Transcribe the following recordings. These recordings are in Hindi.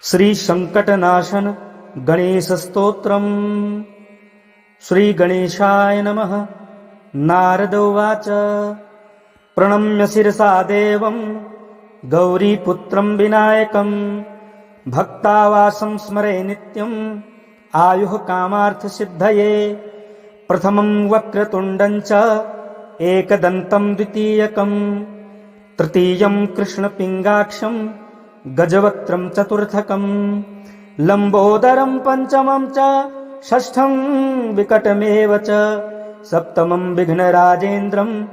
श्री संकटनाशन गणेश स्तोत्रम्। श्री गणेशाय नमः। नारद उवाच प्रणम्य शिरसा देवं गौरीपुत्रं विनायकं भक्तावासं स्मरे नित्यम् आयुः कामार्थसिद्धये। प्रथमं वक्रतुण्डं च एकदन्तं द्वितीयकं तृतीयं कृष्णपिङ्गाक्षं गजवक्त्रं चतुर्थकं लम्बोदरं पंचमं च षष्ठं विकटमेव च सप्तमं विघ्नराजेन्द्रं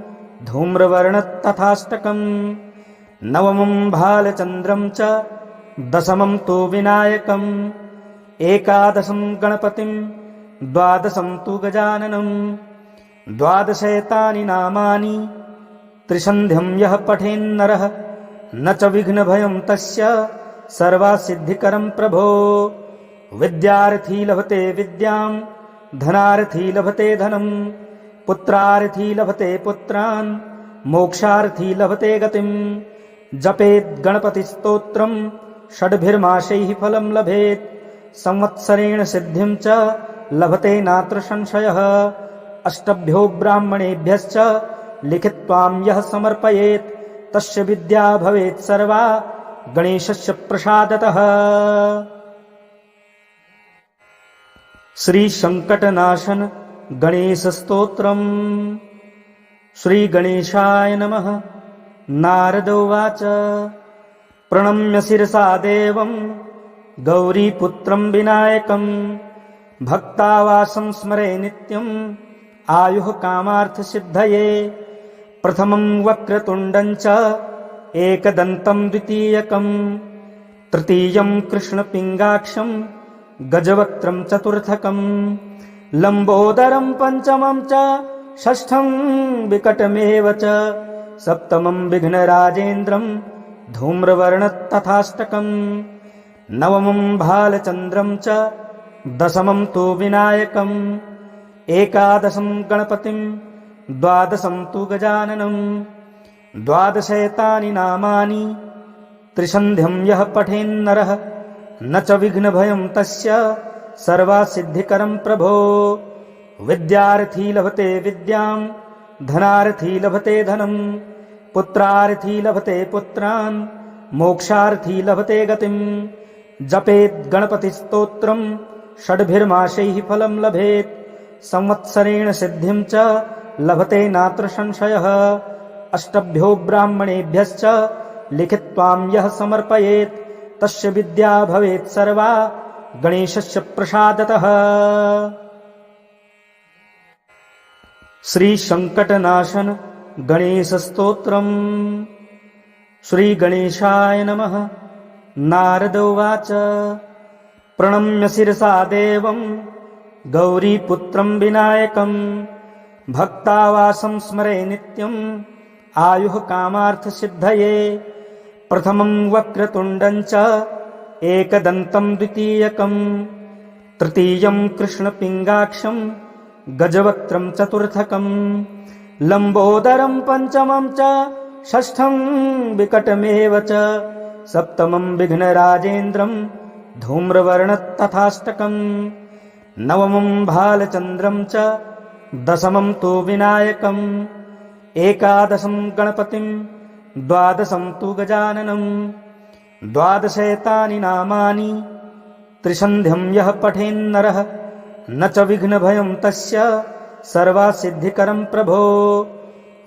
धूम्रवर्णं नवमं भालचन्द्रं च दशमं तु विनायकम् एकादशं गणपतिं द्वादशं तु गजाननं द्वादशैतानि नामानि त्रिसन्ध्यं यः पठेन्नरः न च विघ्नभयं तस्य सर्वसिद्धिकरं प्रभो। विद्यार्थी लभते विद्यां धनार्थी लभते धनं पुत्रार्थी लभते पुत्रान् मोक्षार्थी लभते गतिं। जपेत् गणपतिस्तोत्रं षड्भिर्मासैः फलं लभेत् संवत्सरेण सिद्धिं च लभते नात्र संशयः। अष्टभ्यो ब्राह्मणेभ्यश्च लिखित्वां यः समर्पयेत् तस्य विद्या भवेत् सर्वा गणेशस्य प्रसादतः। श्री संकटनाशन गणेश स्तोत्रम्। श्री गणेशाय नमः। नारद उवाच प्रणम्य शिरसा देवं गौरीपुत्रं विनायकं भक्तावासं स्मरे नित्यम् आयुः कामार्थसिद्धये। प्रथमं वक्रतुण्डं च एकदन्तं द्वितीयकं तृतीयं कृष्णपिङ्गाक्षं गजवक्त्रं चतुर्थकं लम्बोदरं पंचमं च षष्ठं विकटमेव च सप्तमं विघ्नराजेन्द्रं धूम्रवर्णं नवमं भालचन्द्रं च दशमं तु विनायकम् एकादशं गणपतिं द्वादशं तु गजाननं द्वादशैतानि नामानि त्रिसन्ध्यं यः पठेन्नरः न च विघ्नभयं तस्य सर्वसिद्धिकरं प्रभो। विद्यार्थी लभते विद्यां धनार्थी लभते धनं पुत्रार्थी लभते पुत्रान् मोक्षार्थी लभते गतिं। जपेत् गणपतिस्तोत्रं षड्भिर्मासैः फलं लभेत् संवत्सरेण सिद्धिं च लभते नात्र संशयः। अष्टभ्यो ब्राह्मणेभ्यश्च लिखित्वां यः समर्पयेत् तस्य विद्या भवेत् सर्वा गणेशस्य प्रसादतः। श्री संकटनाशन गणेश स्तोत्रम्। श्री गणेशाय नमः। नारद उवाच प्रणम्य शिरसा देवं गौरीपुत्रं विनायकं भक्तावासं स्मरे नित्यम् आयुः कामार्थसिद्धये। प्रथमं वक्रतुण्डं च एकदन्तं द्वितीयकं तृतीयं कृष्णपिङ्गाक्षं गजवक्त्रं चतुर्थकं लम्बोदरं पंचमं च षष्ठं विकटमेव च सप्तमं विघ्नराजेन्द्रं धूम्रवर्णं नवमं भालचन्द्रं च दशमं तु विनायकम् एकादशं गणपतिं द्वादशं तु गजाननं द्वादशैतानि नामानि त्रिसन्ध्यं यः पठेन्नरः न च विघ्नभयं तस्य सर्वसिद्धिकरं प्रभो।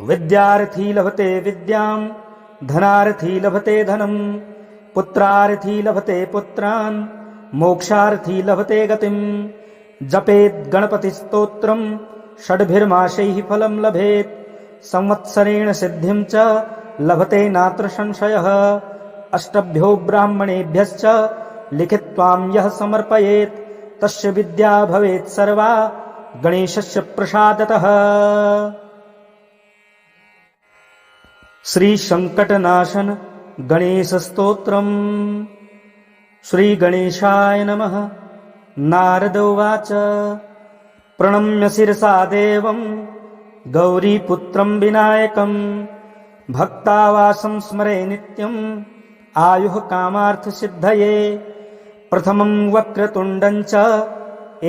विद्यार्थी लभते विद्यां धनार्थी लभते धनं पुत्रार्थी लभते पुत्रान् मोक्षार्थी लभते गतिं। जपेत् गणपतिस्तोत्रं षड्भिर्मासैः फलं लभेत् संवत्सरेण सिद्धिं च लभते नात्र संशयः। अष्टभ्यो ब्राह्मणेभ्यश्च लिखित्वां यः समर्पयेत् तस्य विद्या भवेत् सर्वा गणेशस्य प्रसादतः। श्री संकटनाशन गणेश स्तोत्रम्। श्री गणेशाय नमः। नारद उवाच प्रणम्य शिरसा देवं गौरीपुत्रं विनायकं भक्तावासं स्मरे नित्यम् आयुः कामार्थसिद्धये। प्रथमं वक्रतुण्डं च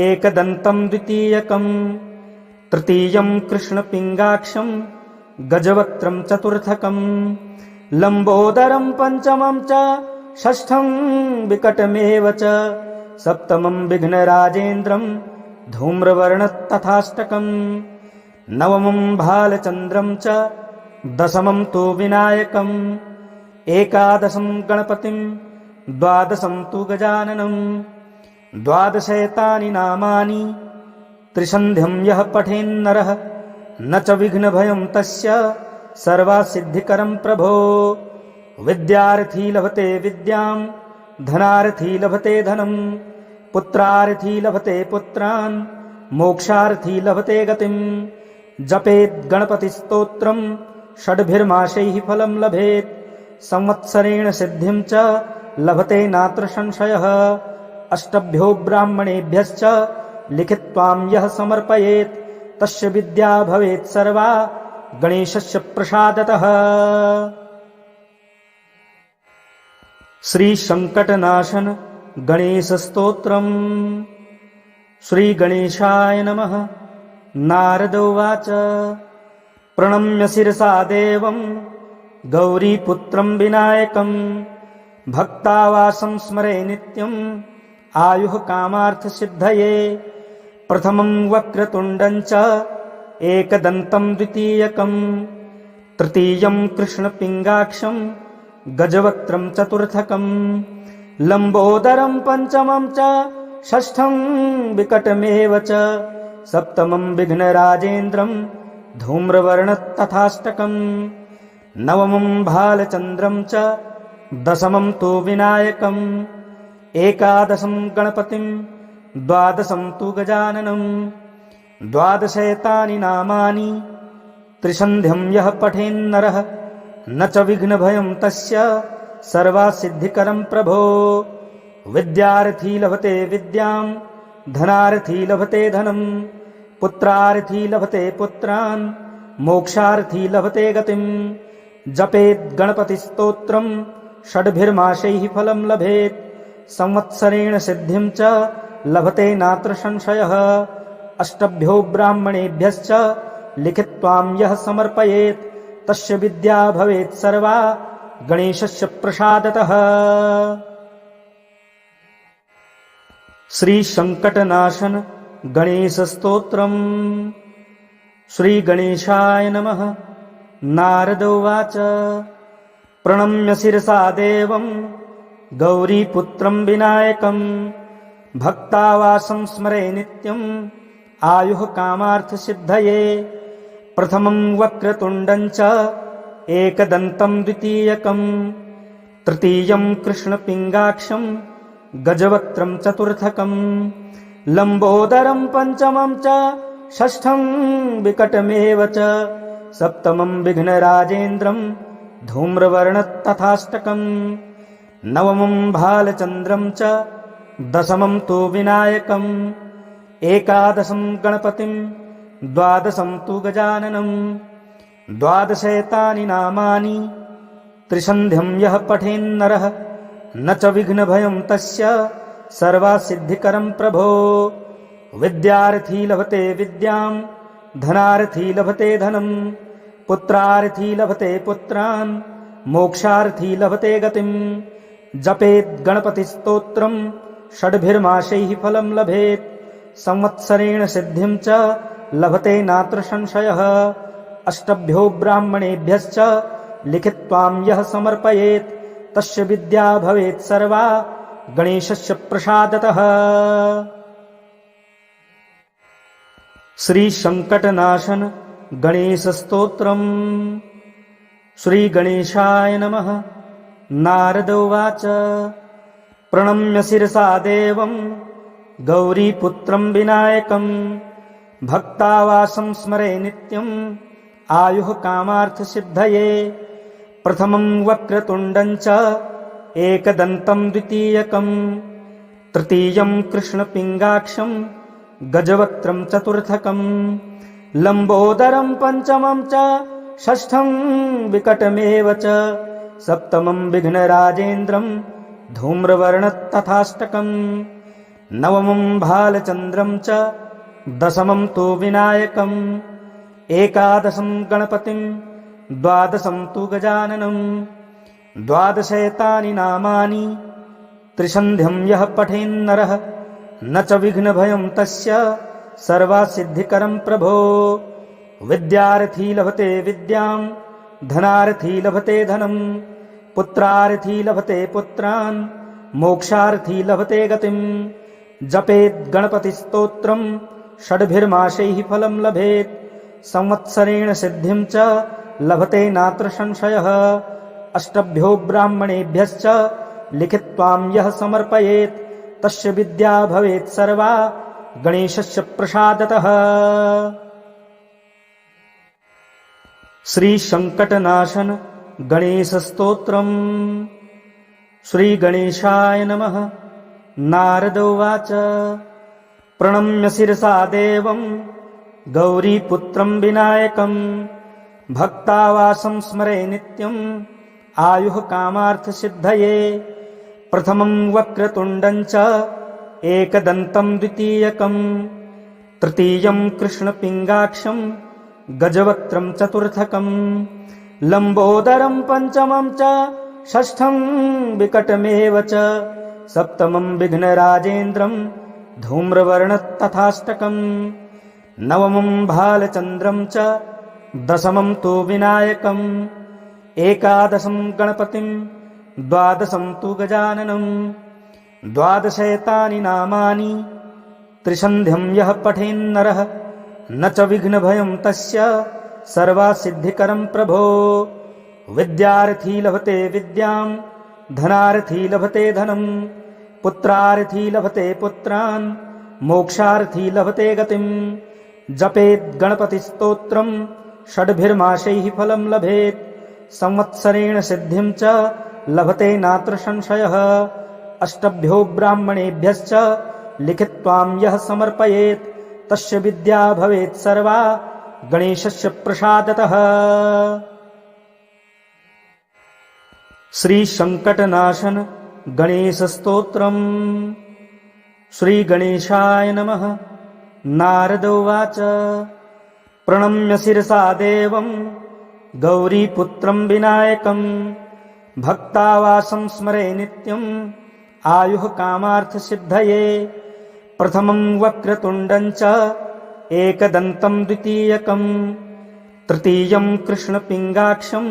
एकदन्तं द्वितीयकं तृतीयं कृष्णपिङ्गाक्षं गजवक्त्रं चतुर्थकं लम्बोदरं पञ्चमं च षष्ठं विकटमेव च सप्तमं विघ्नराजेन्द्रं धूम्रवर्णं तथाष्टकं नवमं भालचन्द्रं च दशमं तु विनायकम् एकादशं गणपतिं द्वादशं तु गजाननं द्वादशैतानि नामानि त्रिसन्ध्यं यः पठेन्नरः न च विघ्नभयं तस्य सर्वसिद्धिकरं प्रभो विद्यार्थी लभते विद्यां धनार्थी लभते धनं पुत्रार्थी लभते पुत्रान् मोक्षार्थी लभते गतिं जपेत् गणपतिस्तोत्रं षड्भिर्मासैः फलं लभेत् संवत्सरेण सिद्धिं च लभते नात्र संशयः अष्टभ्यो ब्राह्मणेभ्यश्च लिखित्वां यः समर्पयेत् तस्य विद्या भवेत् सर्वा गणेशस्य प्रसादतः। श्री संकटनाशन गणेश स्तोत्रम्। श्री गणेशाय नमः। नारद उवाच प्रणम्य शिरसा देवं गौरीपुत्रं विनायकं भक्तावासं स्मरे नित्यं आयुः कामार्थसिद्धये प्रथमं वक्रतुण्डं च एकदन्तं द्वितीयकं तृतीयं कृष्णपिङ्गाक्षं गजवक्त्रं चतुर्थकं लम्बोदरं पञ्चमं च षष्ठं विकटमेव च सप्तमं विघ्नराजेन्द्रं धूम्रवर्णं तथाष्टकं नवमं भालचन्द्रं च दशमं तु विनायकम् एकादशं गणपतिं द्वादशं तु गजाननं द्वादशैतानि नामानि त्रिसन्ध्यं यः पठेन्नरः न च विघ्नभयं तस्य सर्वसिद्धिकरं प्रभो विद्यार्थी लभते विद्यां धनार्थी लभते धनं पुत्रार्थी लभते पुत्रान् मोक्षार्थी लभते गतिं जपेत् गणपतिस्तोत्रं षड्भिर्मासैः फलं लभेत् संवत्सरेण सिद्धिं च लभते नात्र संशयः अष्टभ्यो ब्राह्मणेभ्यश्च लिखित्वां यः समर्पयेत् तस्य विद्या भवेत् सर्वा गणेशस्य प्रसादतः। श्री संकटनाशन गणेश स्तोत्रम्। श्री गणेशाय नमः। नारद उवाच प्रणम्य शिरसा देवं गौरीपुत्रं विनायकं भक्तावासं स्मरे नित्यं आयुः कामार्थसिद्धये प्रथमं वक्रतुण्डं च एकदन्तं द्वितीयकं तृतीयं कृष्णपिङ्गाक्षं गजवक्त्रं चतुर्थकं लम्बोदरं पञ्चमं च षष्ठं विकटमेव च सप्तमं विघ्नराजेन्द्रं धूम्रवर्णं तथाष्टकं नवमं भालचन्द्रं च दशमं तु विनायकम् एकादशं गणपतिं द्वादशं तु गजाननं द्वादशैतानि नामानि त्रिसन्ध्यं यः पठेन्नरः न च विघ्नभयं तस्य सर्वसिद्धिकरं प्रभो विद्यार्थी लभते विद्यां धनार्थी लभते धनं पुत्रार्थी लभते पुत्रान् मोक्षार्थी लभते गतिं जपेत् गणपतिस्तोत्रं षड्भिर्मासैः फलं लभेत् संवत्सरेण सिद्धिं च लभते नात्र संशयः अष्टभ्यो ब्राह्मणेभ्यश्च लिखित्वां यः समर्पयेत् तस्य विद्या भवेत् सर्वा गणेशस्य प्रसादतः। श्री संकटनाशन गणेश स्तोत्रम्। श्री गणेशाय नमः। नारद उवाच प्रणम्य शिरसा देवं गौरीपुत्रं विनायकं भक्तावासं स्मरे नित्यं आयुः कामार्थसिद्धये प्रथमं वक्रतुण्डं च एकदन्तं द्वितीयकं तृतीयं कृष्णपिङ्गाक्षं गजवक्त्रं चतुर्थकं लम्बोदरं पञ्चमं च षष्ठं विकटमेव च सप्तमं विघ्नराजेन्द्रं धूम्रवर्णस्तथाष्टकम् नवमं भालचन्द्रं च दशमं तु विनायकम् एकादशं गणपतिं द्वादशं तु गजाननं द्वादशैतानि नामानि त्रिसन्ध्यं यः पठेन्नरः न च विघ्नभयं तस्य सर्वसिद्धिकरं प्रभो विद्यार्थी लभते विद्यां धनार्थी लभते धनं पुत्रार्थी लभते पुत्रान् मोक्षार्थी लभते गतिं जपेत् गणपतिस्तोत्रं षड्भिर्मासैः फलं लभेत् संवत्सरेण सिद्धिं च लभते नात्र संशयः अष्टभ्यो ब्राह्मणेभ्यश्च लिखित्वां यः समर्पयेत् तस्य विद्या भवेत् सर्वा गणेशस्य प्रसादतः। श्री संकटनाशन गणेश स्तोत्रम्। श्री गणेशाय नमः। नारद उवाच प्रणम्य शिरसा देवं गौरीपुत्रं विनायकं भक्तावासं स्मरे नित्यम् आयुः कामार्थसिद्धये प्रथमं वक्रतुण्डं च एकदन्तं द्वितीयकं तृतीयं कृष्णपिङ्गाक्षं गजवक्त्रं चतुर्थकं लम्बोदरं पञ्चमं च षष्ठं विकटमेव च सप्तमं विघ्नराजेन्द्रं धूम्रवर्णस्तथाष्टकं नवमं भालचन्द्रं च दशमं तु विनायकम् एकादशं गणपतिं द्वादशं तु गजाननं द्वादशैतानि नामानि त्रिसन्ध्यं यः पठेन्नरः न च विघ्नभयं तस्य सर्वसिद्धिकरं प्रभो विद्यार्थी लभते विद्यां धनार्थी लभते धनं पुत्रार्थी लभते पुत्रान् मोक्षार्थी लभते गतिं जपेत् गणपतिस्तोत्रं षड्भिर्मासैः फलं लभेत् संवत्सरेण सिद्धिं च लभते नात्र संशयः अष्टभ्यो ब्राह्मणेभ्यश्च लिखित्वां यः समर्पयेत् तस्य विद्या भवेत् सर्वा गणेशस्य प्रसादतः। श्री संकटनाशन गणेश स्तोत्रम्। श्री गणेशाय नमः। नारद उवाच प्रणम्य शिरसा देवं गौरीपुत्रं विनायकं भक्तावासं स्मरे नित्यम् आयुः कामार्थसिद्धये प्रथमं वक्रतुण्डं च एकदन्तं द्वितीयकं तृतीयं कृष्णपिङ्गाक्षं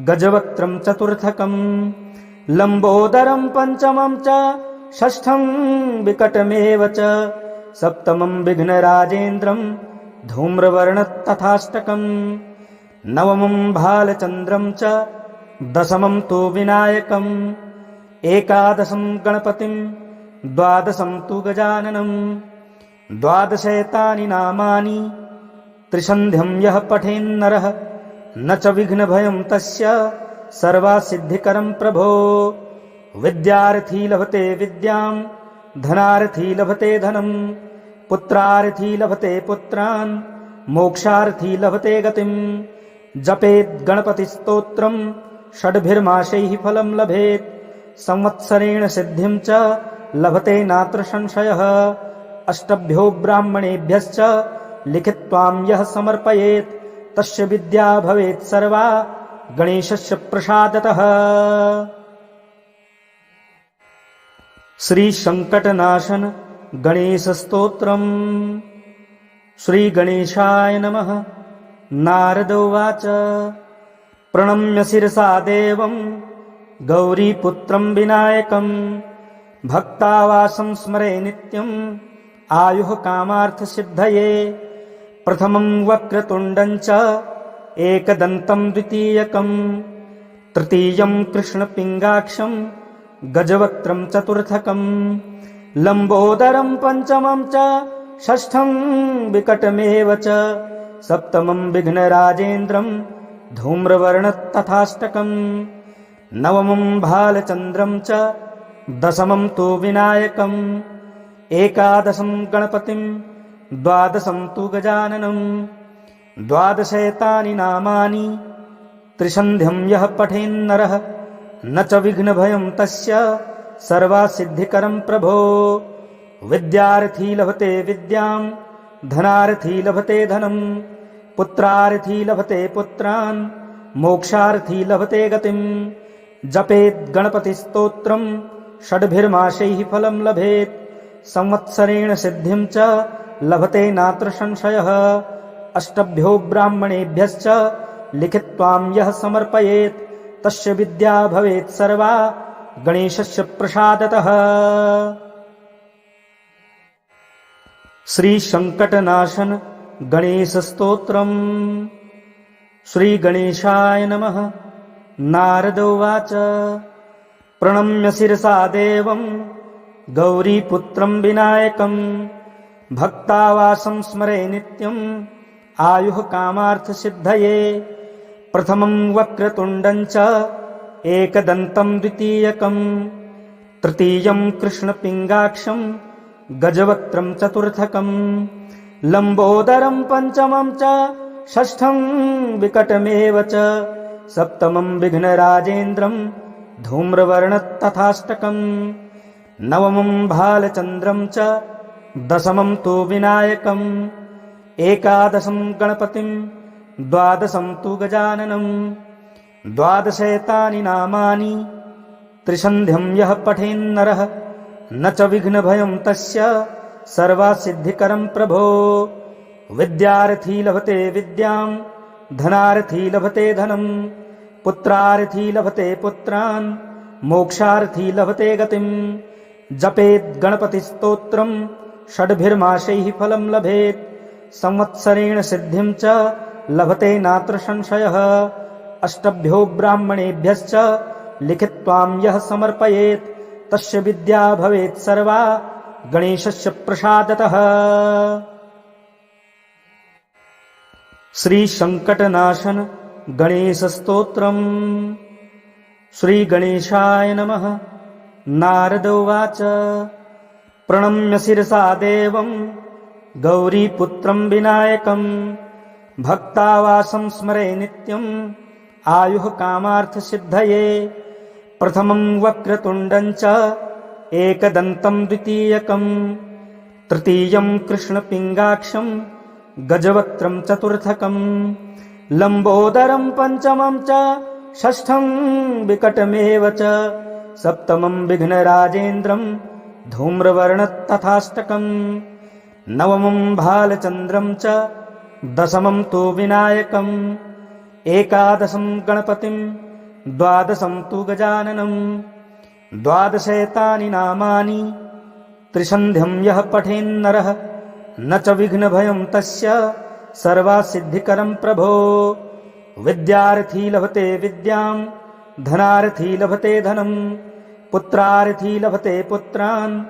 गजवक्त्रं चतुर्थकं लम्बोदरं पञ्चमं च षष्ठं विकटमेव च सप्तमं विघ्नराजेन्द्रं धूम्रवर्णस्तथाष्टकं नवमं भालचन्द्रं च दशमं तु विनायकम् एकादशं गणपतिं द्वादशं तु गजाननं द्वादशैतानि नामानि त्रिसन्ध्यं यः पठेन्नरः न च विघ्नभयं तस्य सर्वसिद्धिकरं प्रभो विद्यार्थी लभते विद्यां धनार्थी लभते धनं पुत्रार्थी लभते पुत्रान् मोक्षार्थी लभते गतिं जपेत् गणपतिस्तोत्रं षड्भिर्मासैः फलं लभेत् संवत्सरेण सिद्धिं च लभते नात्र संशयः अष्टभ्यो ब्राह्मणेभ्यश्च लिखित्वां यः समर्पयेत् तस्य विद्या भवेत् सर्वा गणेशस्य प्रसादतः। श्री संकटनाशन गणेश स्तोत्रम्। श्री गणेशाय नमः। नारद उवाच प्रणम्य शिरसा देवं गौरीपुत्रं विनायकं भक्तावासं स्मरे नित्यम् आयुः कामार्थसिद्धये प्रथमं वक्रतुण्डं च एकदन्तं द्वितीयकं तृतीयं कृष्णपिङ्गाक्षं गजवक्त्रं चतुर्थकं लम्बोदरं पञ्चमं च षष्ठं विकटमेव च सप्तमं विघ्नराजेन्द्रं धूम्रवर्णस्तथाष्टकं नवमं भालचन्द्रं च दशमं तु विनायकम् एकादशं गणपतिं द्वादशं तु गजाननं द्वादशैतानि नामानि त्रिसन्ध्यं यः पठेन्नरः न च विघ्नभयं तस्य सर्वसिद्धिकरं प्रभो। विद्यार्थी लभते विद्यां धनार्थी लभते धनं पुत्रार्थी लभते पुत्रान् मोक्षार्थी लभते गतिं। जपेत् गणपतिस्तोत्रं षड्भिर्मासैः फलं लभेत् संवत्सरेण सिद्धिं च लभते नात्र संशयः। अष्टभ्यो ब्राह्मणेभ्यश्च लिखित्वां यः समर्पयेत् तस्य विद्या भवेत् सर्वा गणेशस्य प्रसादतः। श्री संकटनाशन गणेश स्तोत्रम्। श्री गणेशाय नमः। नारद उवाच प्रणम्य शिरसा देवं गौरीपुत्रं विनायकं भक्तावासं स्मरे नित्यं आयुः कामार्थसिद्धये। प्रथमं वक्रतुण्डं च एकदन्तं द्वितीयकं तृतीयं कृष्णपिङ्गाक्षं गजवक्त्रं चतुर्थकं लम्बोदरं पञ्चमं च षष्ठं विकटमेव च सप्तमं विघ्नराजेन्द्रं धूम्रवर्णं नवमं भालचन्द्रं च दशमं तु विनायकं एकादशं गणपतिं द्वादशं तु गजाननं। द्वादशैतानि नामानि त्रिसन्ध्यं यः पठेन्नरः न च विघ्नभयं तस्य सर्वसिद्धिकरं प्रभो। विद्यार्थी लभते विद्यां धनार्थी लभते धनं पुत्रार्थी लभते पुत्रान् मोक्षार्थी लभते गतिं। जपेत् गणपतिस्तोत्रं षड्भिर्मासैः फलं लभेत् संवत्सरेण सिद्धिं च लभते नात्र संशयः। अष्टभ्यो ब्राह्मणेभ्यश्च लिखित्वां यः समर्पयेत् तस्य विद्या भवेत् सर्वा गणेशस्य प्रसादतः। श्री संकटनाशन गणेश स्तोत्रम्। श्री गणेशाय नमः। नारद उवाच प्रणम्य शिरसा देवं गौरीपुत्रं विनायकं भक्तावासं स्मरे नित्यं आयुः कामार्थसिद्धये। प्रथमं वक्रतुण्डं च एकदन्तं द्वितीयकं तृतीयं कृष्णपिङ्गाक्षं गजवक्त्रं चतुर्थकं लम्बोदरं पञ्चमं च षष्ठं विकटमेव च सप्तमं विघ्नराजेन्द्रं धूम्रवर्णं नवमं भालचन्द्रं च दशमं तु विनायकं एकादशं गणपतिं द्वादशं तु गजाननं। द्वादशैतानि नामानि त्रिसन्ध्यं यः पठेन्नरः न च विघ्नभयं तस्य सर्वसिद्धिकरं प्रभो। विद्यार्थी लभते विद्यां धनार्थी लभते धनं पुत्रार्थी लभते पुत्रान्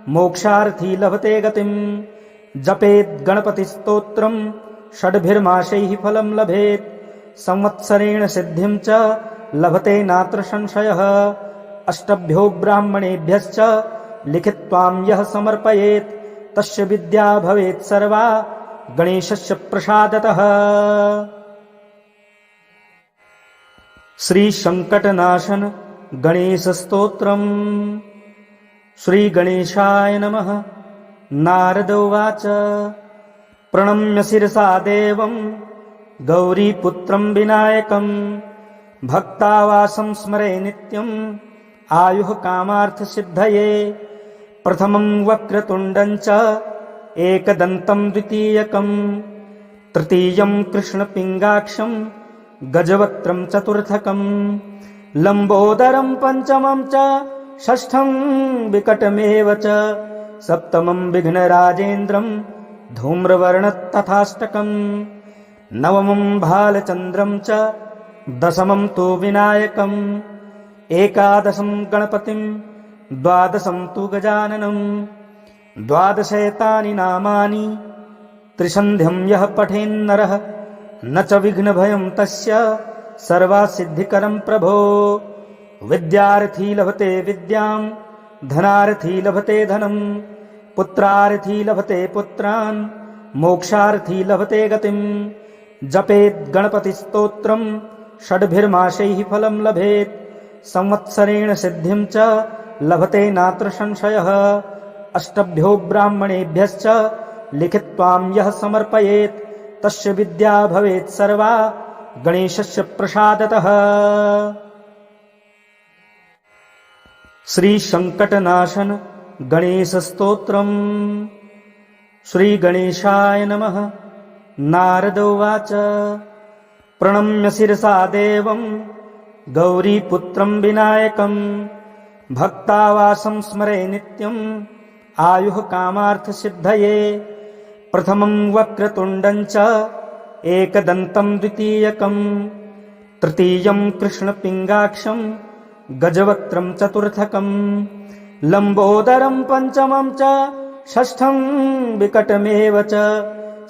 मोक्षार्थी लभते गतिं। जपेत् गणपतिस्तोत्रं षड्भिर्मासैः फलं लभेत् संवत्सरेण सिद्धिं च लभते नात्र संशयः। अष्टभ्यो ब्राह्मणेभ्यश्च लिखित्वां यः समर्पयेत् तस्य विद्या भवेत् सर्वा गणेशस्य प्रसादतः। श्री संकटनाशन गणेश स्तोत्रम्। श्री गणेशाय नमः। नारद उवाच प्रणम्य शिरसा देवं गौरीपुत्रं विनायकं भक्तावासं स्मरे नित्यं आयुः कामार्थसिद्धये। प्रथमं वक्रतुण्डं च एकदन्तं द्वितीयकं तृतीयं कृष्णपिङ्गाक्षं गजवक्त्रं चतुर्थकं लम्बोदरं पञ्चमं च षष्ठं विकटमेव च सप्तमं विघ्नराजेन्द्रं धूम्रवर्णं नवमं भालचन्द्रं च दशमं तु विनायकं एकादशं गणपतिं द्वादशं तु गजाननं। द्वादशैतानि नामानि त्रिसन्ध्यं यः पठेन्नरः न च विघ्नभयं तस्य सर्वसिद्धिकरं प्रभो। विद्यार्थी लभते विद्यां धनार्थी लभते धनं पुत्रार्थी लभते पुत्रान् मोक्षार्थी लभते गतिं। जपेत् गणपतिस्तोत्रं षड्भिर्मासैः फलं लभेत् संवत्सरेण सिद्धिं च लभते नात्र संशयः अष्टभ्यो ब्राह्मणेभ्यश्च लिखित्वां यः समर्पयेत् तस्य विद्या भवेत् सर्वा गणेशस्य प्रसादतः। श्री संकटनाशन गणेश स्तोत्रम्। श्री गणेशाय नमः। नारद उवाच प्रणम्य शिरसा देवं गौरीपुत्रं विनायकं भक्तावासं स्मरे नित्यं आयुः कामार्थसिद्धये। प्रथमं वक्रतुण्डं च एकदन्तं द्वितीयकं तृतीयं कृष्णपिङ्गाक्षं गजवक्त्रं चतुर्थकं लम्बोदरं पंचमं च षष्ठं विकटमेव च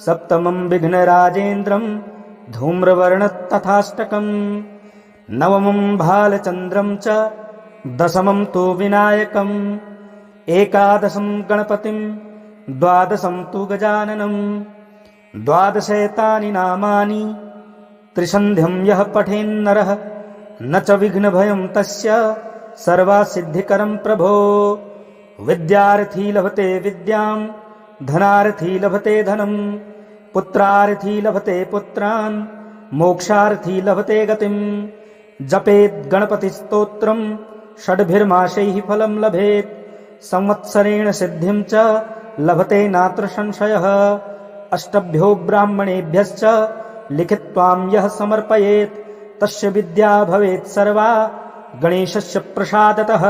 सप्तमं विघ्नराजेन्द्रं धूम्रवर्णं तथाष्टकं नवमं भालचन्द्रं च दशमं तु विनायकम् एकादशं गणपतिं द्वादशं तु गजाननं द्वादशैतानि नामानि त्रिसन्ध्यं यः पठेन्नरः न च विघ्नभयं तस्य सर्वसिद्धिकरं प्रभो। विद्यार्थी लभते विद्यां धनार्थी लभते धनं पुत्रार्थी लभते पुत्रान् मोक्षार्थी लभते गतिं। जपेत् गणपतिस्तोत्रं षड्भिर्मासैः फलं लभेत् संवत्सरेण सिद्धिं च लभते नात्र संशयः। अष्टभ्यो ब्राह्मणेभ्यश्च लिखित्वां यः समर्पयेत् तस्य विद्या भवेत् सर्वा गणेशस्य प्रसादतः।